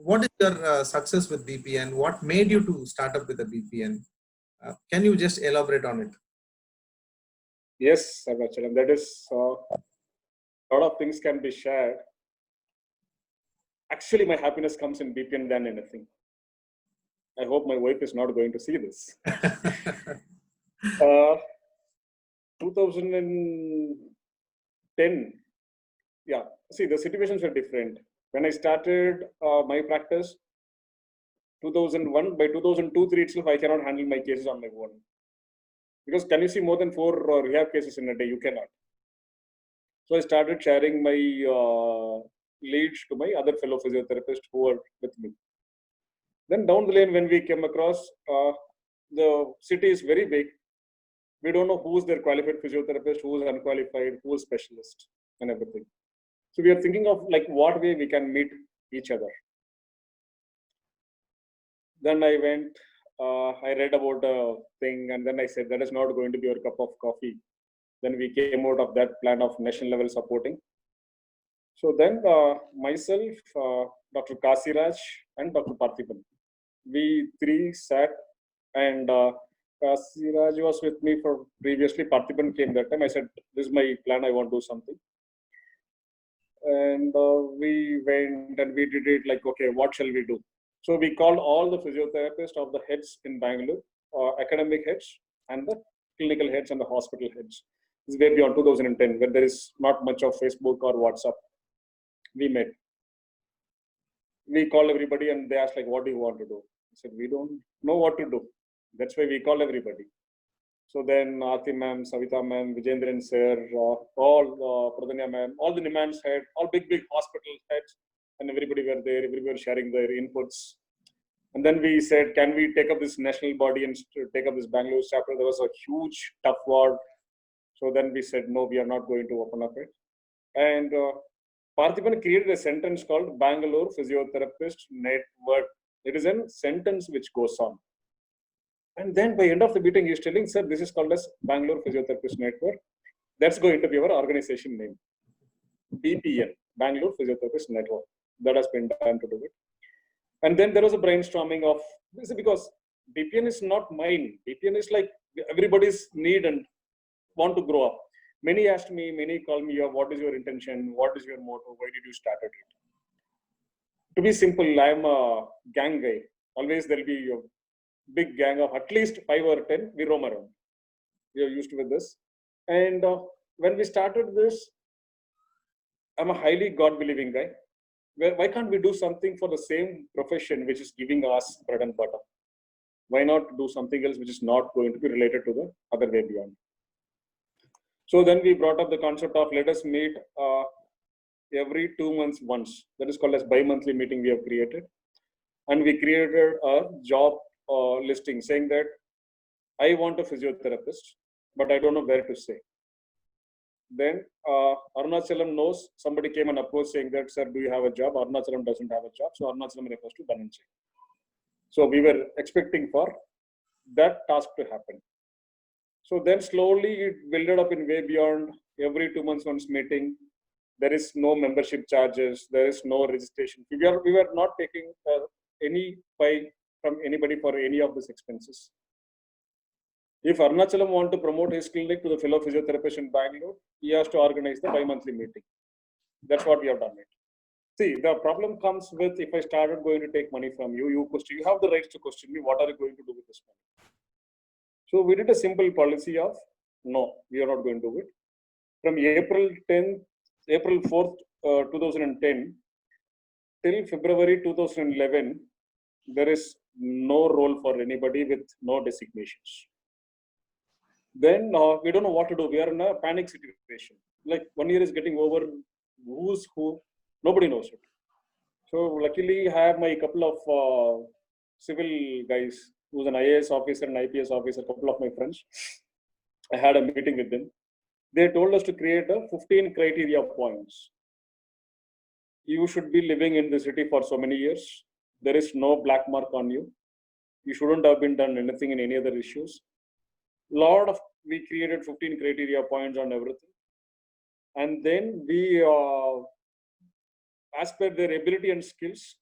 what is your success with BPN? What made you to start up with a BPN? Can you just elaborate on it? Yes, Arunachal, that is a lot of things can be shared. Actually, my happiness comes in BPN than anything. I hope my wife is not going to see this. 2010, yeah. See, the situations were different. When I started my practice, 2001, by 2002, 3 itself, I cannot handle my cases on my own. Because can you see more than 4 rehab cases in a day? You cannot. So I started sharing my leads to my other fellow physiotherapists who were with me. Then down the lane, when we came across, the city is very big. We don't know who's their qualified physiotherapist, who's unqualified, who's specialist, and everything. So we are thinking of like what way we can meet each other. Then I went, I read about a thing, and then I said that is not going to be your cup of coffee. Then we came out of that plan of national level supporting. So then myself, Dr. Kasiraj, and Dr. Parthipan, we three sat, and Kasiraj was with me for previously. Parthipan came that time. I said, this is my plan. I want to do something. And we went and we did it like, okay, what shall we do? So we called all the physiotherapists of the heads in Bangalore, academic heads and the clinical heads and the hospital heads. This is way beyond 2010, when there is not much of Facebook or WhatsApp. We met. We called everybody and they asked like, what do you want to do? I said, we don't know what to do. That's why we call everybody. So then Aarti ma'am, Savita ma'am, Vijendran sir, all Pradanya ma'am, all the demands head, all big hospital heads, and everybody were there, everybody were sharing their inputs. And then we said, can we take up this national body and take up this Bangalore chapter? There was a huge, tough war. So then we said, no, we are not going to open up it. And Parthipan created a sentence called Bangalore Physiotherapist Network. It is a sentence which goes on. And then by end of the meeting, he's telling, sir, this is called as Bangalore Physiotherapist Network. That's going to be our organization name. BPN, Bangalore Physiotherapist Network. That has been done to do it. And then there was a brainstorming of, this is because BPN is not mine. BPN is like everybody's need and want to grow up. Many asked me, many called me, what is your intention? What is your motto? Why did you start it? To be simple, I'm a gang guy. Always there'll be a big gang of at least 5 or 10. We roam around. We are used with this. And when we started this, I'm a highly God-believing guy. Why can't we do something for the same profession which is giving us bread and butter? Why not do something else which is not going to be related to the other way beyond? So then we brought up the concept of let us meet every 2 months once. That is called as bimonthly meeting we have created. And we created a job listing saying that I want a physiotherapist, but I don't know where to say. Then Arunachalam knows, somebody came and approached saying that, sir, do you have a job? Arunachalam doesn't have a job. So Arunachalam refers to Dhanajeyan. So we were expecting for that task to happen. So then slowly it built up in way beyond every 2 months once meeting. There is no membership charges. There is no registration. We were not taking any pay from anybody for any of these expenses. If Arunachalam want to promote his clinic to the fellow physiotherapists in Bangalore, he has to organize the bi-monthly meeting. That's what we have done it. See, the problem comes with if I started going to take money from you, you have the rights to question me, what are you going to do with this money? So we did a simple policy of, no, we are not going to do it. From April 4th, 2010 till February 2011, there is no role for anybody with no designations. Then we don't know what to do. We are in a panic situation. Like 1 year is getting over. Who's who? Nobody knows it. So luckily, I have my couple of civil guys, who's an IAS officer and IPS officer, a couple of my friends. I had a meeting with them. They told us to create a 15 criteria points. You should be living in the city for so many years. There is no black mark on you. You shouldn't have been done anything in any other issues. We created 15 criteria points on everything. And then we, as per their ability and skills,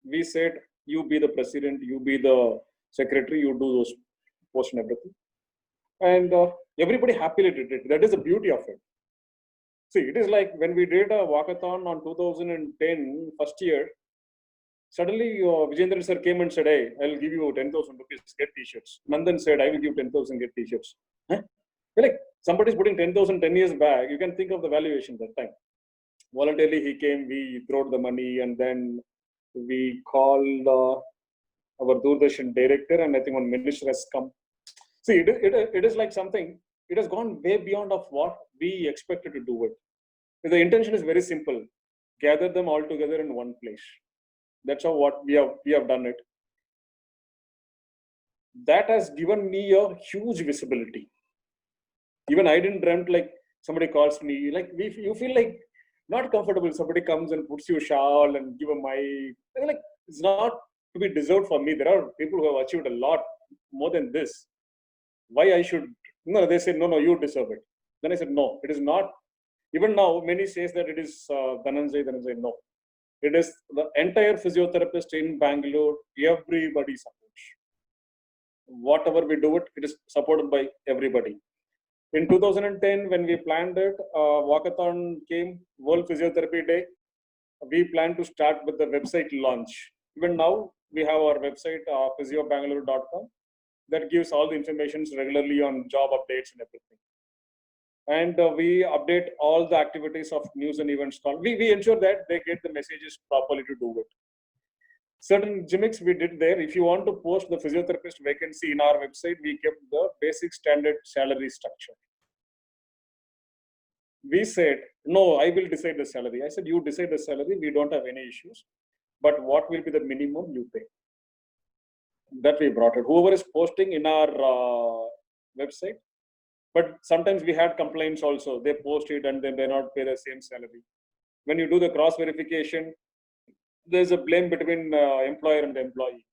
We said, you be the president, you be the secretary, you do those posts and everything. And everybody happily did it. That is the beauty of it. See, it is like when we did a walkathon on 2010, first year, suddenly Vijendran sir came and said, hey, I'll give you 10,000 rupees, get t-shirts. Nandan said, I will give 10,000, get t-shirts. Huh? Like, somebody's putting 10,000 10 years back, you can think of the valuation that time. Voluntarily he came, we threw the money, and then we called our Doordarshan director, and I think one minister has come. See, it is like something, it has gone way beyond of what we expected to do it. The intention is very simple. Gather them all together in one place. That's how what we have done it. That has given me a huge visibility. Even I didn't dreamt like somebody calls me, like you feel like not comfortable. Somebody comes and puts you a shawl and give a mic. Like, it's not to be deserved for me. There are people who have achieved a lot more than this. Why I should? No, they said, no, you deserve it. Then I said, no, it is not. Even now, many says that it is Dhanajeyan. No, it is the entire physiotherapist in Bangalore. Everybody supports. Whatever we do it, it is supported by everybody. In 2010, when we planned it, Walkathon came, World Physiotherapy Day. We plan to start with the website launch. Even now, we have our website, physiobangalore.com, that gives all the information regularly on job updates and everything. And we update all the activities of news and events. We ensure that they get the messages properly to do it. Certain gimmicks we did there. If you want to post the physiotherapist vacancy in our website, we kept the basic standard salary structure. We said, no, I will decide the salary. I said, you decide the salary. We don't have any issues. But what will be the minimum you pay? That we brought it. Whoever is posting in our website, but sometimes we had complaints also. They post it and then they not pay the same salary. When you do the cross verification, there's a blame between employer and employee.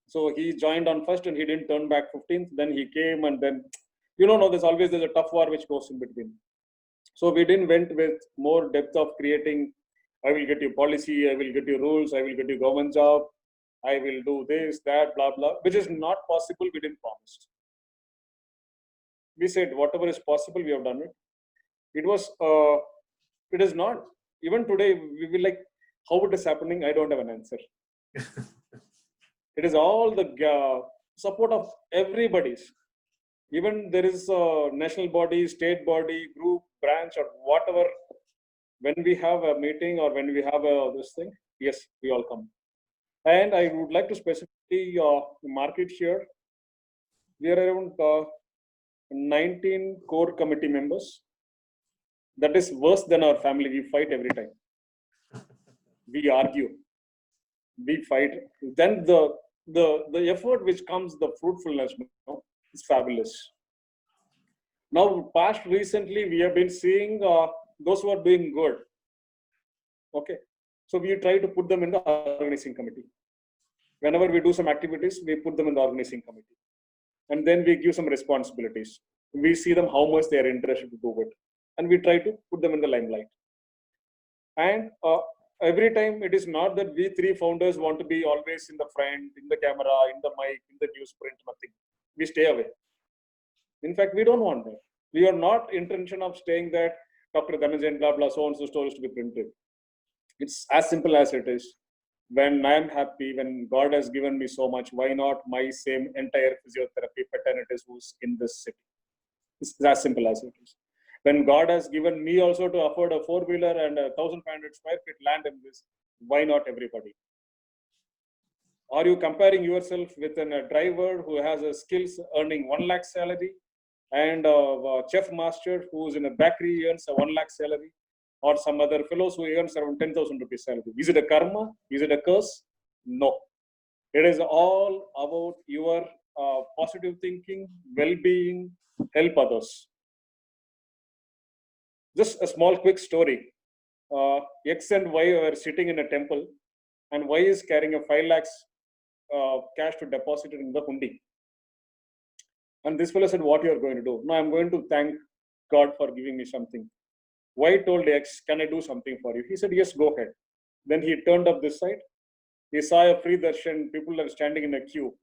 So he joined on first and he didn't turn back 15th. Then he came and then, there's a tough war which goes in between. So we didn't went with more depth of creating, I will get you policy, I will get you rules, I will get you government job, I will do this, that, blah, blah, which is not possible. We didn't promise. We said whatever is possible, we have done it. It is not. Even today, we will like, how it is happening, I don't have an answer. It is all the support of everybody's. Even there is a national body, state body, group, branch, or whatever. When we have a meeting or when we have this thing, yes, we all come. And I would like to specifically market here. We are around 19 core committee members. That is worse than our family. We fight every time. We argue. We fight. Then the effort which comes, the fruitfulness, is fabulous. Now, past recently, we have been seeing those who are doing good. Okay. So we try to put them in the organizing committee. Whenever we do some activities, we put them in the organizing committee. And then we give some responsibilities. We see them how much they are interested to do it. And we try to put them in the limelight. And every time it is not that we three founders want to be always in the front, in the camera, in the mic, in the newsprint, nothing. We stay away. In fact, we don't want that. We are not intention of staying that Dr. Dhanajeyan, blah, blah, so and so stories to be printed. It's as simple as it is. When I am happy, when God has given me so much, why not my same entire physiotherapy fraternities who's in this city? It's as simple as it is. When God has given me also to afford a 4-wheeler and a 1,500 square feet land in this, why not everybody? Are you comparing yourself with a driver who has a skills earning 1 lakh salary and a chef master who's in a bakery earns a 1 lakh salary, or some other fellows who earns around 10,000 rupees salary? Is it a karma? Is it a curse? No. It is all about your positive thinking, well-being, help others. Just a small quick story. X and Y are sitting in a temple, and Y is carrying a 5 lakhs cash to deposit it in the hundi. And this fellow said, what you are going to do? No, I'm going to thank God for giving me something. Y told X, can I do something for you? He said, yes, go ahead. Then he turned up this side. He saw a free darshan, people are standing in a queue.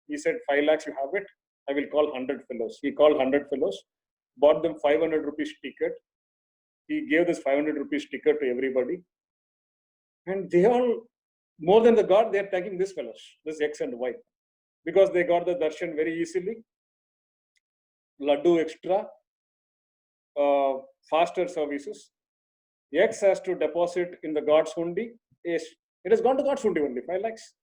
He said, 5 lakhs, you have it? I will call 100 fellows. He called 100 fellows, bought them 500 rupees ticket. He gave this 500 rupees ticket to everybody. And they all, more than the God, they are taking this fellows, this X and Y. Because they got the darshan very easily, laddu extra, faster services. X has to deposit in the God's hundi. It has gone to God's hundi only, 5 lakhs.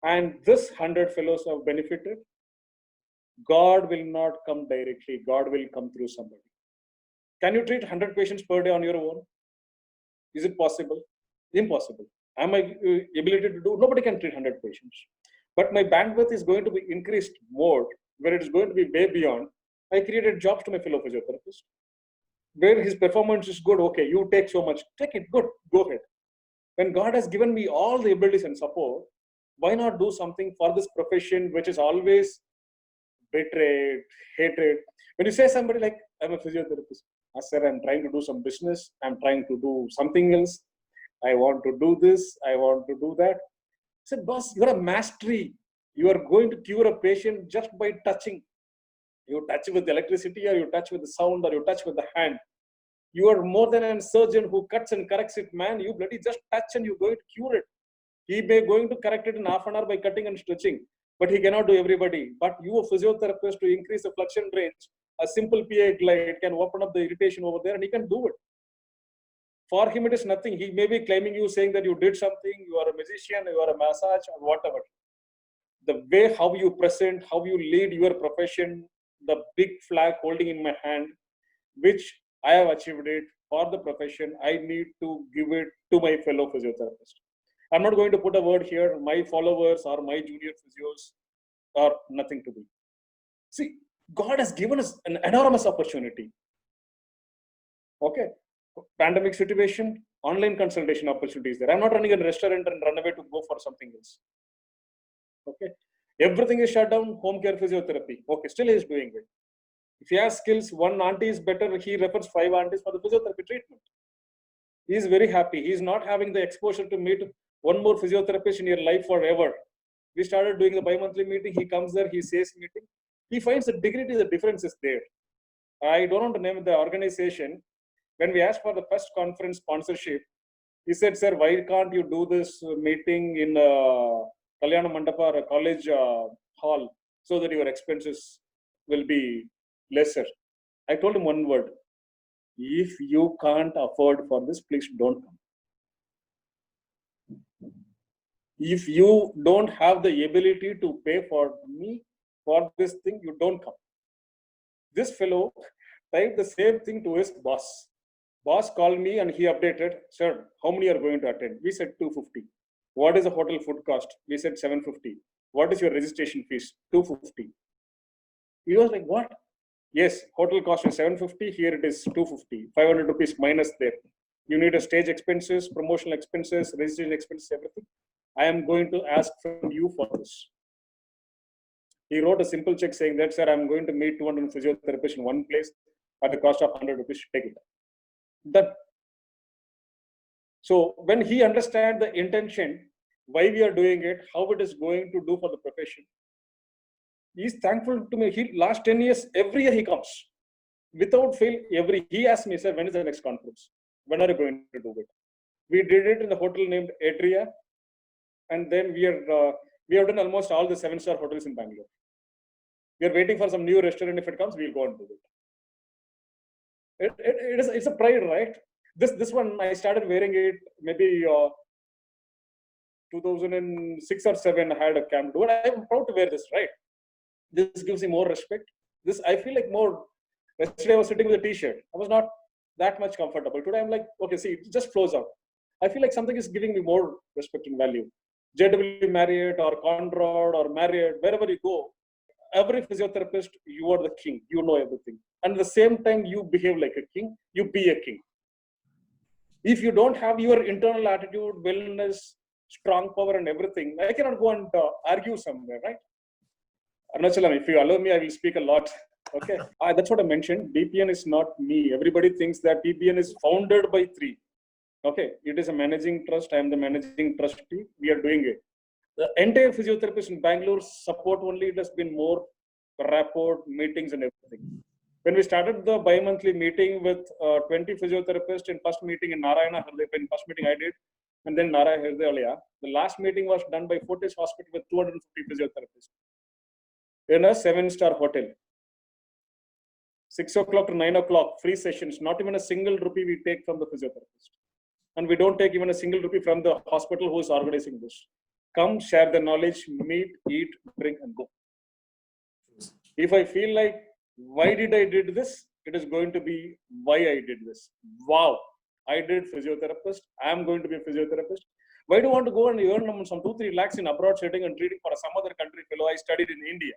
And this 100 fellows have benefited. God will not come directly. God will come through somebody. Can you treat 100 patients per day on your own? Is it possible? Impossible. Am I ability to do? Nobody can treat 100 patients. But my bandwidth is going to be increased more, where it is going to be way beyond. I created jobs to my fellow physiotherapists. Where his performance is good, okay, you take so much, take it, good, go ahead. When God has given me all the abilities and support, why not do something for this profession, which is always betrayed, hatred? When you say somebody like, I'm a physiotherapist, I said, I'm trying to do some business, I'm trying to do something else, I want to do this, I want to do that. I said, boss, you're a mastery. You are going to cure a patient just by touching. You touch with electricity, or you touch with the sound, or you touch with the hand. You are more than a surgeon who cuts and corrects it, man. You bloody just touch and you're going to cure it. He may going to correct it in half an hour by cutting and stretching, but he cannot do everybody. But you, a physiotherapist, to increase the flexion range, a simple PA glide can open up the irritation over there, and he can do it. For him, it is nothing. He may be claiming you, saying that you did something, you are a musician, you are a massage, or whatever. The way how you present, how you lead your profession, the big flag holding in my hand, which I have achieved it for the profession, I need to give it to my fellow physiotherapist. I'm not going to put a word here. My followers or my junior physios are nothing to do. See, God has given us an enormous opportunity. Okay. Pandemic situation, online consultation opportunities there. I'm not running a restaurant and run away to go for something else. Okay. Everything is shut down, home care physiotherapy. Okay, still he is doing it. If he has skills, one auntie is better, he refers 5 aunties for the physiotherapy treatment. He is very happy. He is not having the exposure to meet one more physiotherapist in your life forever. We started doing the bi-monthly meeting. He comes there, he says meeting. He finds the dignity, the difference is there. I don't want to name the organization. When we asked for the first conference sponsorship, he said, sir, why can't you do this meeting in Kalyana Mandapa or a college hall so that your expenses will be lesser? I told him one word: if you can't afford for this, please don't come. If you don't have the ability to pay for me for this thing, you don't come. This fellow typed the same thing to his boss. Boss called me and he updated, sir, how many are going to attend? We said 250. What is the hotel food cost? We said 750. What is your registration fees? 250. He was like, what? Yes, hotel cost is 750. Here it is 250. 500 rupees minus there. You need a stage expenses, promotional expenses, registration expenses, everything. I am going to ask from you for this. He wrote a simple check saying that, sir, I'm going to meet 200 physiotherapists in one place at the cost of 100 rupees. Take it. Done. So when he understands the intention, why we are doing it, how it is going to do for the profession, he's thankful to me. He last 10 years, every year he comes without fail. He asked me, sir, when is the next conference? When are you going to do it? We did it in the hotel named Adria, and then we have done almost all the 7-star hotels in Bangalore. We are waiting for some new restaurant. If it comes, we'll go and do it. It's a pride, right? This one I started wearing it maybe 2006 or 7. I had a camp do it. I'm proud to wear this, right? This gives me more respect. This I feel like more. Yesterday I was sitting with a t-shirt. I was not that much comfortable. Today I'm like, okay, see, it just flows out. I feel like something is giving me more respect and value. JW Marriott or Conrad or Marriott, wherever you go, every physiotherapist, you are the king. You know everything. And at the same time, you behave like a king. You be a king. If you don't have your internal attitude, wellness, strong power and everything, I cannot go and argue somewhere, right? Arunachalam, if you allow me, I will speak a lot. Okay. That's what I mentioned. BPN is not me. Everybody thinks that BPN is founded by 3. Okay, it is a managing trust. I am the managing trustee. We are doing it. The entire physiotherapists in Bangalore support only. It has been more rapport, meetings, and everything. When we started the bi-monthly meeting with 20 physiotherapists in first meeting in Narayana, in first meeting I did, and then Narayana, the last meeting was done by Fortis Hospital with 250 physiotherapists in a 7-star hotel. 6 o'clock to 9 o'clock, free sessions, not even a single rupee we take from the physiotherapist. And we don't take even a single rupee from the hospital who is organizing this. Come, share the knowledge, meet, eat, drink, and go. If I feel like, why did I did this? It is going to be why I did this. Wow, I did physiotherapist. I am going to be a physiotherapist. Why do you want to go and earn some 2-3 lakhs in abroad setting and treating for some other country fellow? I studied in India.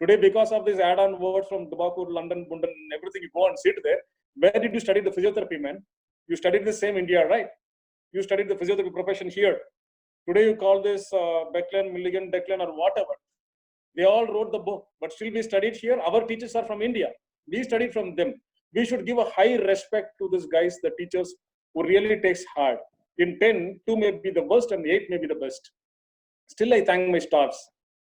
Today, because of these add-on words from Dubakur, London, Bundan, and everything, you go and sit there. Where did you study the physiotherapy, man? You studied the same India, right? You studied the physiotherapy profession here. Today, you call this Becklen, Milligan, Declan, or whatever. They all wrote the book, but still we studied here. Our teachers are from India. We studied from them. We should give a high respect to these guys, the teachers who really takes hard. In 10, 2 may be the worst and 8 may be the best. Still, I thank my staffs.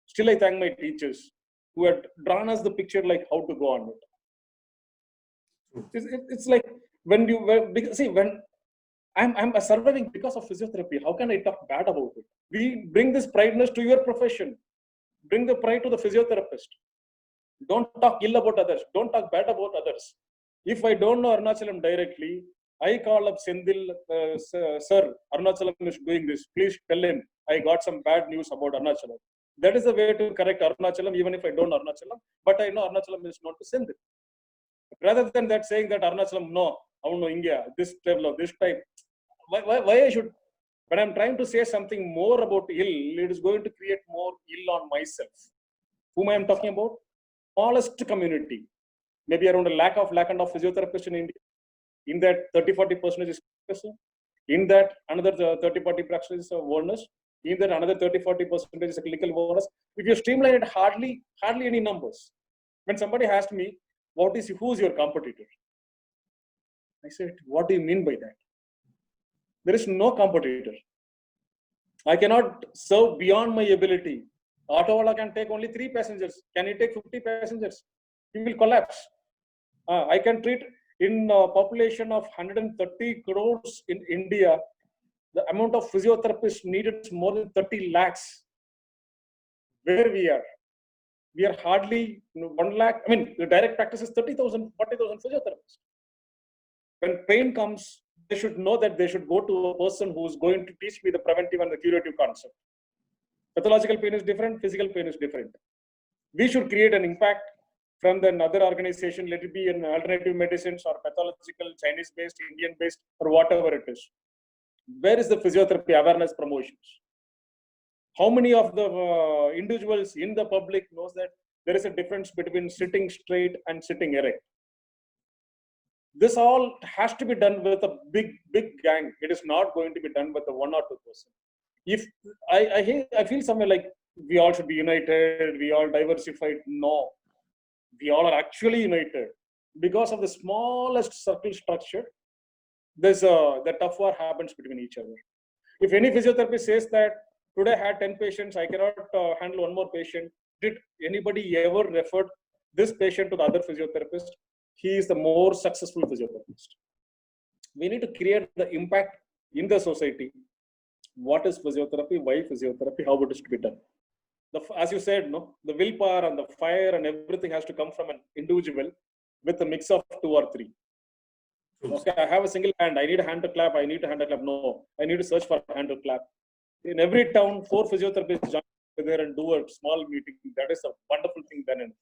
Still, I thank my teachers who had drawn us the picture like how to go on it. It's like when I'm surviving because of physiotherapy. How can I talk bad about it? We bring this prideness to your profession. Bring the pride to the physiotherapist. Don't talk ill about others. Don't talk bad about others. If I don't know Arunachalam directly, I call up Sendil, sir, Arunachalam is doing this. Please tell him I got some bad news about Arunachalam. That is the way to correct Arunachalam, even if I don't know Arunachalam. But I know Arunachalam is not to Sendil. Rather than that saying that Arunachalam, no, I don't know India, this level of this type. Why I should? When I'm trying to say something more about ill, it is going to create more ill on myself. Whom I am talking about? Smallest community. Maybe around a lakh and of physiotherapists in India. In that 30-40% is professor. In that another 30-40% is awareness. In that another 30-40% is clinical awareness. If you streamline it, hardly any numbers. When somebody asked me, who's your competitor? I said, what do you mean by that? There is no competitor. I cannot serve beyond my ability. Autowala can take only 3 passengers. Can he take 50 passengers? He will collapse. I can treat in a population of 130 crores in India. The amount of physiotherapists needed is more than 30 lakhs. Where we are hardly 1 lakh. I mean, the direct practice is 30,000, 40,000 physiotherapists. When pain comes, they should know that they should go to a person who is going to teach me the preventive and the curative concept. Pathological pain is different, physical pain is different. We should create an impact from another organization, let it be in alternative medicines or pathological, Chinese-based, Indian-based, or whatever it is. Where is the physiotherapy awareness promotions? How many of the individuals in the public knows that there is a difference between sitting straight and sitting erect? This all has to be done with a big gang. It is not going to be done with a 1 or 2 person. If I feel somewhere like we all should be united, we all diversified. No, we all are actually united because of the smallest circle structure. There's the tough war happens between each other. If any physiotherapist says that today I had 10 patients, I cannot handle 1 more patient. Did anybody ever refer this patient to the other physiotherapist? He is the more successful physiotherapist. We need to create the impact in the society. What is physiotherapy? Why physiotherapy? How it is to be done? As you said, no, the willpower and the fire and everything has to come from an individual with a mix of 2 or 3. Okay, I have a single hand. I need a hand to clap. I need a hand to clap. No, I need to search for a hand to clap. In every town, 4 physiotherapists join together and do a small meeting. That is a wonderful thing done.